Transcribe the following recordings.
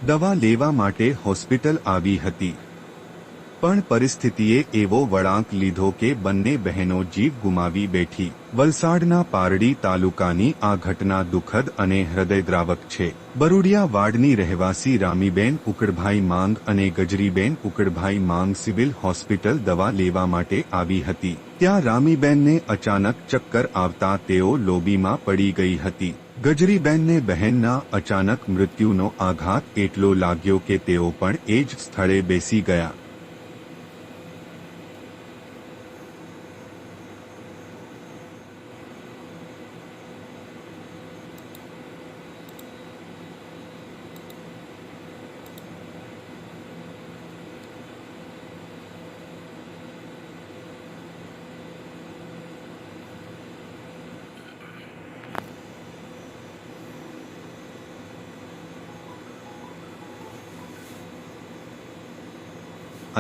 દવા લેવા માટે હોસ્પિટલ આવી હતી, પણ પરિસ્થિતિએ એવો વળાંક લીધો કે બંને બહેનો જીવ ગુમાવી બેઠી। વલસાડના પારડી તાલુકાની આ ઘટના દુઃખદ અને હૃદયદ્રાવક છે। બરુડિયા વાડની રહેવાસી રામીબેન ઉકડભાઈ માંગ અને ગજરીબેન ઉકડભાઈ માંગ સિવિલ હોસ્પિટલ દવા લેવા માટે આવી હતી। ત્યાં રામીબેનને અચાનક ચક્કર આવતા તેઓ લોબીમાં પડી ગઈ હતી। ગજરીબેનને બહેનના અચાનક મૃત્યુનો આઘાત એટલો લાગ્યો કે તેઓ પણ એ જ સ્થળે બેસી ગયા।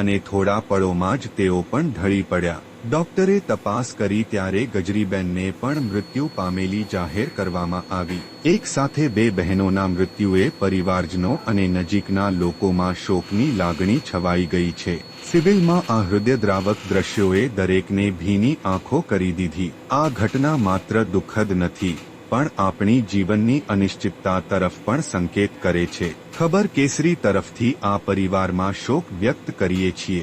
અને થોડા પળોમાં જ તેઓ પણ ઢળી પડ્યા। ડોક્ટરે તપાસ કરી ત્યારે ગજરીબેનને પણ મૃત્યુ પામેલી જાહેર કરવામાં આવી। એક સાથે બે બહેનોના મૃત્યુએ પરિવારજનો અને નજીકના લોકોમાં શોકની લાગણી છવાઈ ગઈ છે। સિવિલમાં આ હૃદયદ્રાવક દ્રશ્યોએ દરેકને ભીની આંખો કરી દીધી। આ ઘટના માત્ર દુઃખદ નથી, પણ આપણી જીવનની અનિશ્ચિતતા તરફ પણ સંકેત કરે છે। ખબર કેસરી તરફથી આ પરિવારમાં શોક વ્યક્ત કરીએ છીએ।